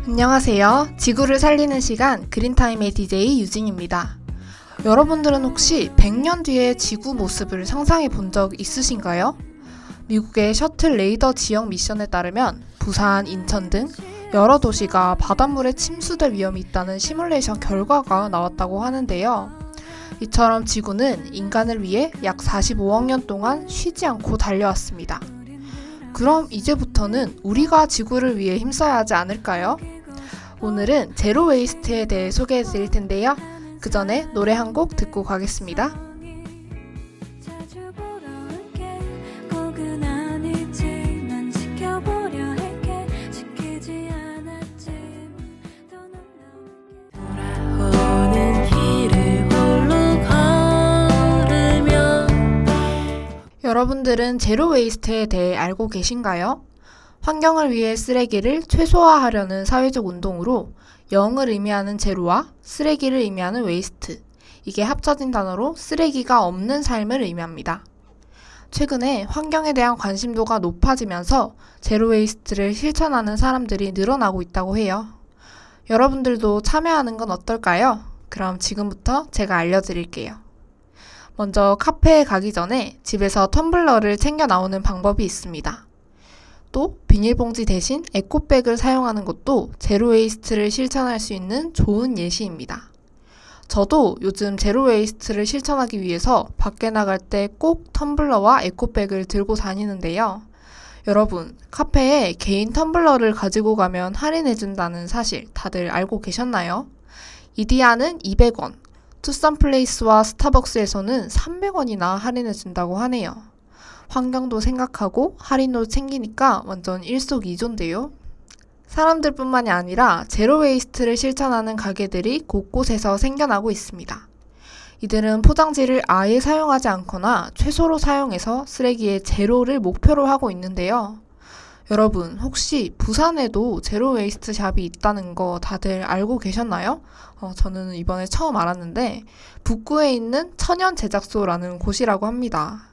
안녕하세요. 지구를 살리는 시간 그린타임의 DJ 유진입니다. 여러분들은 혹시 100년 뒤의 지구 모습을 상상해 본 적 있으신가요? 미국의 셔틀 레이더 지역 미션에 따르면 부산, 인천 등 여러 도시가 바닷물에 침수될 위험이 있다는 시뮬레이션 결과가 나왔다고 하는데요. 이처럼 지구는 인간을 위해 약 45억 년 동안 쉬지 않고 달려왔습니다. 그럼 이제부터는 우리가 지구를 위해 힘써야 하지 않을까요? 오늘은 제로 웨이스트에 대해 소개해 드릴 텐데요. 그 전에 노래 한 곡 듣고 가겠습니다. 여러분들은 제로 웨이스트에 대해 알고 계신가요? 환경을 위해 쓰레기를 최소화하려는 사회적 운동으로 0을 의미하는 제로와 쓰레기를 의미하는 웨이스트, 이게 합쳐진 단어로 쓰레기가 없는 삶을 의미합니다. 최근에 환경에 대한 관심도가 높아지면서 제로 웨이스트를 실천하는 사람들이 늘어나고 있다고 해요. 여러분들도 참여하는 건 어떨까요? 그럼 지금부터 제가 알려드릴게요. 먼저 카페에 가기 전에 집에서 텀블러를 챙겨 나오는 방법이 있습니다. 또 비닐봉지 대신 에코백을 사용하는 것도 제로 웨이스트를 실천할 수 있는 좋은 예시입니다. 저도 요즘 제로 웨이스트를 실천하기 위해서 밖에 나갈 때 꼭 텀블러와 에코백을 들고 다니는데요. 여러분, 카페에 개인 텀블러를 가지고 가면 할인해준다는 사실 다들 알고 계셨나요? 이디야는 200원, 투썸플레이스와 스타벅스에서는 300원이나 할인해준다고 하네요. 환경도 생각하고 할인도 챙기니까 완전 일석이조인데요. 사람들뿐만이 아니라 제로 웨이스트를 실천하는 가게들이 곳곳에서 생겨나고 있습니다. 이들은 포장지를 아예 사용하지 않거나 최소로 사용해서 쓰레기의 제로를 목표로 하고 있는데요. 여러분, 혹시 부산에도 제로 웨이스트 샵이 있다는 거 다들 알고 계셨나요? 저는 이번에 처음 알았는데 북구에 있는 천연제작소라는 곳이라고 합니다.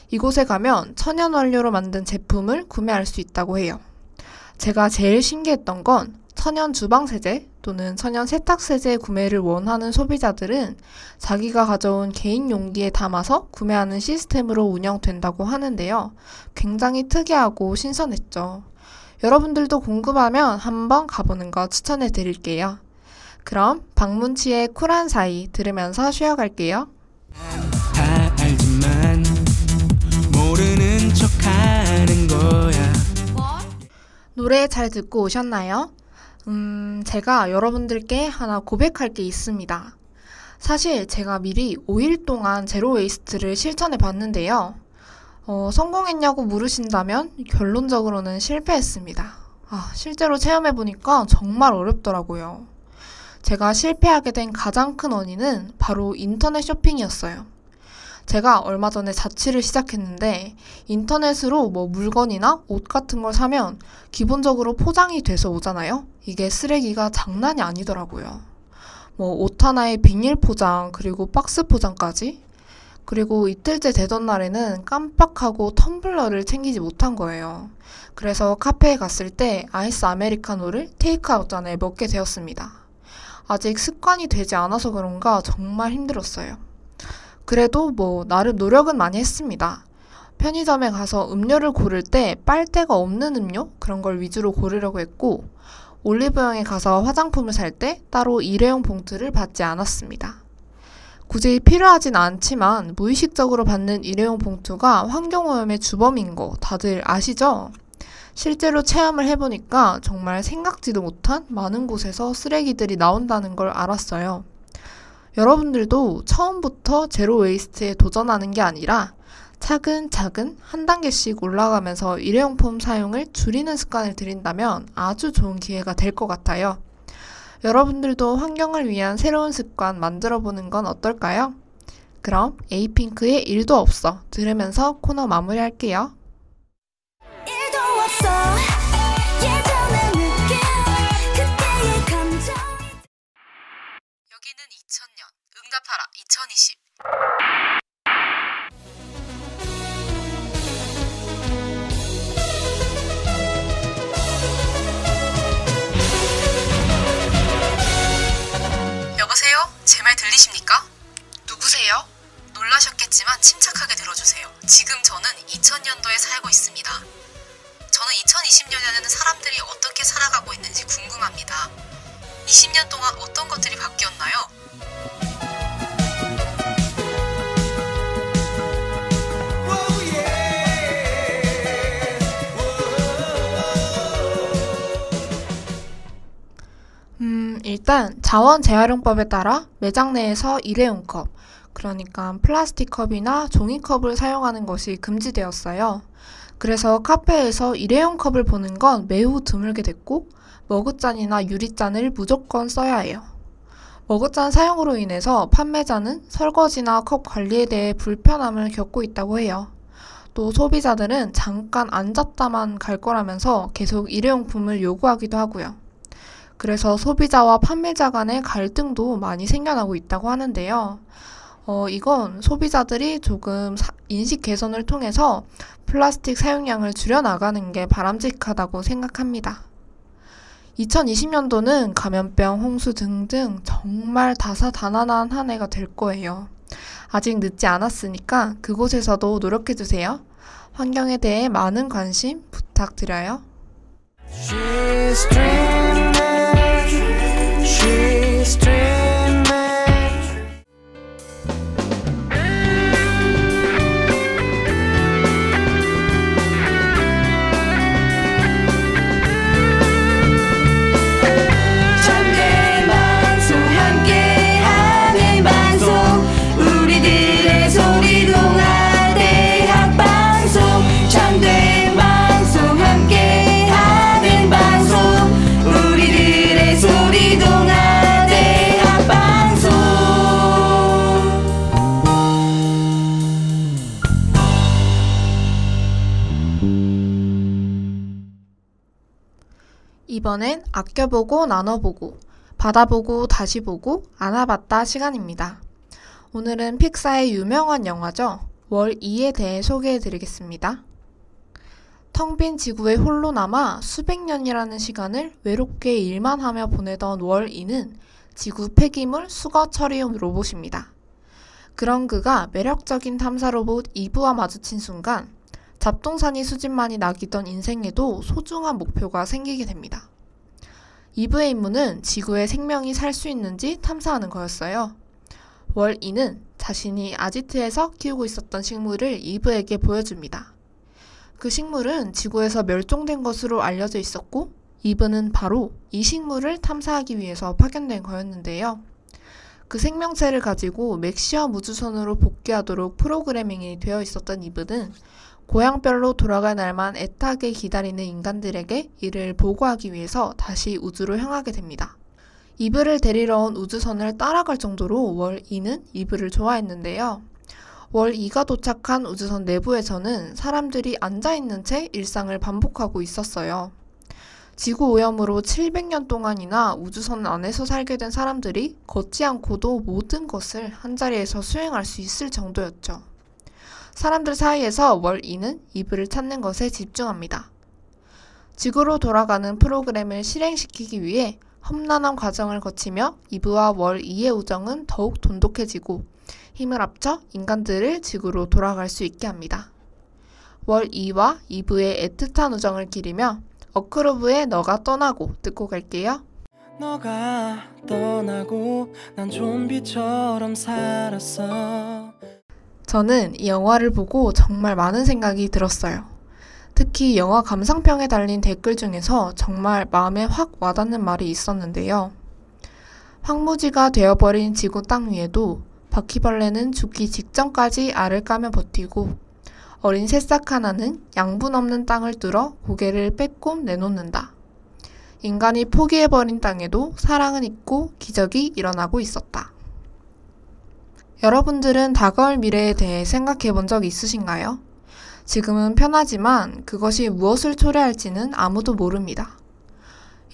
이곳에 가면 천연 원료로 만든 제품을 구매할 수 있다고 해요. 제가 제일 신기했던 건 천연 주방세제 또는 천연 세탁세제 구매를 원하는 소비자들은 자기가 가져온 개인 용기에 담아서 구매하는 시스템으로 운영된다고 하는데요. 굉장히 특이하고 신선했죠. 여러분들도 궁금하면 한번 가보는 거 추천해 드릴게요. 그럼 박문치의 쿨한 사이 들으면서 쉬어갈게요. 다 알지만 모르는 척하는 거야. 노래 잘 듣고 오셨나요? 제가 여러분들께 하나 고백할 게 있습니다. 사실 제가 미리 5일 동안 제로 웨이스트를 실천해 봤는데요. 성공했냐고 물으신다면 결론적으로는 실패했습니다. 실제로 체험해 보니까 정말 어렵더라고요. 제가 실패하게 된 가장 큰 원인은 바로 인터넷 쇼핑이었어요. 제가 얼마 전에 자취를 시작했는데 인터넷으로 물건이나 옷 같은 걸 사면 기본적으로 포장이 돼서 오잖아요? 이게 쓰레기가 장난이 아니더라고요. 옷 하나에 비닐 포장, 그리고 박스 포장까지? 그리고 이틀째 되던 날에는 깜빡하고 텀블러를 챙기지 못한 거예요. 그래서 카페에 갔을 때 아이스 아메리카노를 테이크아웃 잔에 먹게 되었습니다. 아직 습관이 되지 않아서 그런가 정말 힘들었어요. 그래도 나름 노력은 많이 했습니다. 편의점에 가서 음료를 고를 때 빨대가 없는 음료? 그런 걸 위주로 고르려고 했고, 올리브영에 가서 화장품을 살 때 따로 일회용 봉투를 받지 않았습니다. 굳이 필요하진 않지만 무의식적으로 받는 일회용 봉투가 환경오염의 주범인 거 다들 아시죠? 실제로 체험을 해보니까 정말 생각지도 못한 많은 곳에서 쓰레기들이 나온다는 걸 알았어요. 여러분들도 처음부터 제로 웨이스트에 도전하는 게 아니라 차근차근 한 단계씩 올라가면서 일회용품 사용을 줄이는 습관을 들인다면 아주 좋은 기회가 될 것 같아요. 여러분들도 환경을 위한 새로운 습관 만들어보는 건 어떨까요? 그럼 에이핑크의 일도 없어 들으면서 코너 마무리할게요. 일도 없어 예전의 느낌 그때의 감정. 여기는 2000년 응답하라 2020. 놀라셨겠지만 침착하게 들어주세요. 지금 저는 2000년도에 살고 있습니다. 저는 2020년에는 사람들이 어떻게 살아가고 있는지 궁금합니다. 20년 동안 어떤 것들이 바뀌었나요? 일단 자원 재활용법에 따라 매장 내에서 일회용 컵, 그러니까 플라스틱 컵이나 종이컵을 사용하는 것이 금지되었어요. 그래서 카페에서 일회용 컵을 보는 건 매우 드물게 됐고, 머그잔이나 유리잔을 무조건 써야 해요. 머그잔 사용으로 인해서 판매자는 설거지나 컵 관리에 대해 불편함을 겪고 있다고 해요. 또 소비자들은 잠깐 앉았다만 갈 거라면서 계속 일회용품을 요구하기도 하고요. 그래서 소비자와 판매자 간의 갈등도 많이 생겨나고 있다고 하는데요. 이건 소비자들이 조금 인식 개선을 통해서 플라스틱 사용량을 줄여나가는 게 바람직하다고 생각합니다. 2020년도는 감염병, 홍수 등등 정말 다사다난한 한 해가 될 거예요. 아직 늦지 않았으니까 그곳에서도 노력해주세요. 환경에 대해 많은 관심 부탁드려요. She's dreaming, she's dreaming. 참된 방송 함께하는 방송 우리들의 소리 동아대학 방송 참된 방송 함께하는 방송 우리들의 소리 동아대학 방송 이번엔 아껴보고 나눠보고 받아보고 다시 보고 안아봤다 시간입니다. 오늘은 픽사의 유명한 영화죠. 월2에 대해 소개해드리겠습니다. 텅 빈 지구에 홀로 남아 수백 년이라는 시간을 외롭게 일만 하며 보내던 월2는 지구 폐기물 수거 처리 로봇입니다. 그런 그가 매력적인 탐사 로봇 이브와 마주친 순간 잡동사니 수집만이 낙이던 인생에도 소중한 목표가 생기게 됩니다. 이브의 임무는 지구에 생명이 살 수 있는지 탐사하는 거였어요. 월2는 자신이 아지트에서 키우고 있었던 식물을 이브에게 보여줍니다. 그 식물은 지구에서 멸종된 것으로 알려져 있었고 이브는 바로 이 식물을 탐사하기 위해서 파견된 거였는데요. 그 생명체를 가지고 맥시엄 우주선으로 복귀하도록 프로그래밍이 되어 있었던 이브는 고향별로 돌아갈 날만 애타게 기다리는 인간들에게 이를 보고하기 위해서 다시 우주로 향하게 됩니다. 이브를 데리러 온 우주선을 따라갈 정도로 월2는 이브를 좋아했는데요. 월2가 도착한 우주선 내부에서는 사람들이 앉아있는 채 일상을 반복하고 있었어요. 지구 오염으로 700년 동안이나 우주선 안에서 살게 된 사람들이 걷지 않고도 모든 것을 한자리에서 수행할 수 있을 정도였죠. 사람들 사이에서 월2는 이브를 찾는 것에 집중합니다. 지구로 돌아가는 프로그램을 실행시키기 위해 험난한 과정을 거치며 이브와 월2의 우정은 더욱 돈독해지고 힘을 합쳐 인간들을 지구로 돌아갈 수 있게 합니다. 월2와 이브의 애틋한 우정을 기리며 어크로브의 너가 떠나고 듣고 갈게요. 너가 떠나고 난 좀비처럼 살았어. 저는 이 영화를 보고 정말 많은 생각이 들었어요. 특히 영화 감상평에 달린 댓글 중에서 정말 마음에 확 와닿는 말이 있었는데요. 황무지가 되어버린 지구 땅 위에도 바퀴벌레는 죽기 직전까지 알을 까며 버티고 어린 새싹 하나는 양분 없는 땅을 뚫어 고개를 빼꼼 내놓는다. 인간이 포기해버린 땅에도 사랑은 있고 기적이 일어나고 있었다. 여러분들은 다가올 미래에 대해 생각해 본 적 있으신가요? 지금은 편하지만 그것이 무엇을 초래할지는 아무도 모릅니다.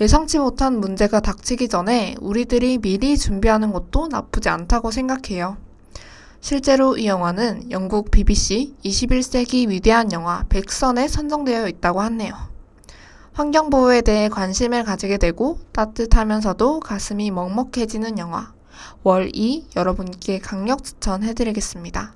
예상치 못한 문제가 닥치기 전에 우리들이 미리 준비하는 것도 나쁘지 않다고 생각해요. 실제로 이 영화는 영국 BBC 21세기 위대한 영화 100선에 선정되어 있다고 하네요. 환경보호에 대해 관심을 가지게 되고 따뜻하면서도 가슴이 먹먹해지는 영화 월2 여러분께 강력 추천해드리겠습니다.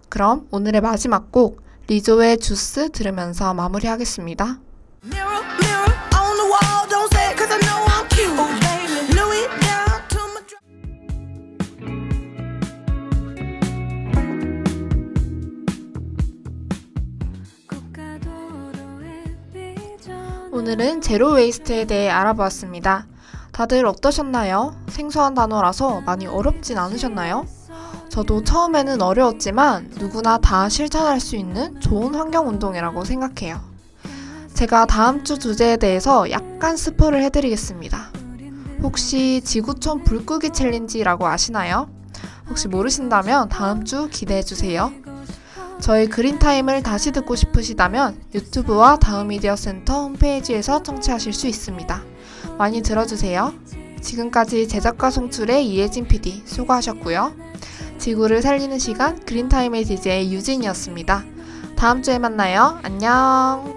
그럼 오늘의 마지막 곡 리조의 주스 들으면서 마무리하겠습니다. Mirror, mirror on the wall, don't say it 'cause I know I'm cute. Oh, baby. Louis down to my 오늘은 제로 웨이스트에 대해 알아보았습니다. 다들 어떠셨나요? 생소한 단어라서 많이 어렵진 않으셨나요? 저도 처음에는 어려웠지만 누구나 다 실천할 수 있는 좋은 환경운동이라고 생각해요. 제가 다음 주 주제에 대해서 약간 스포를 해드리겠습니다. 혹시 지구촌 불끄기 챌린지라고 아시나요? 혹시 모르신다면 다음 주 기대해주세요. 저희 그린타임을 다시 듣고 싶으시다면 유튜브와 다음미디어센터 홈페이지에서 청취하실 수 있습니다. 많이 들어주세요. 지금까지 제작과 송출의 이혜진 PD 수고하셨고요. 지구를 살리는 시간 그린타임의 DJ 유진이었습니다. 다음 주에 만나요. 안녕.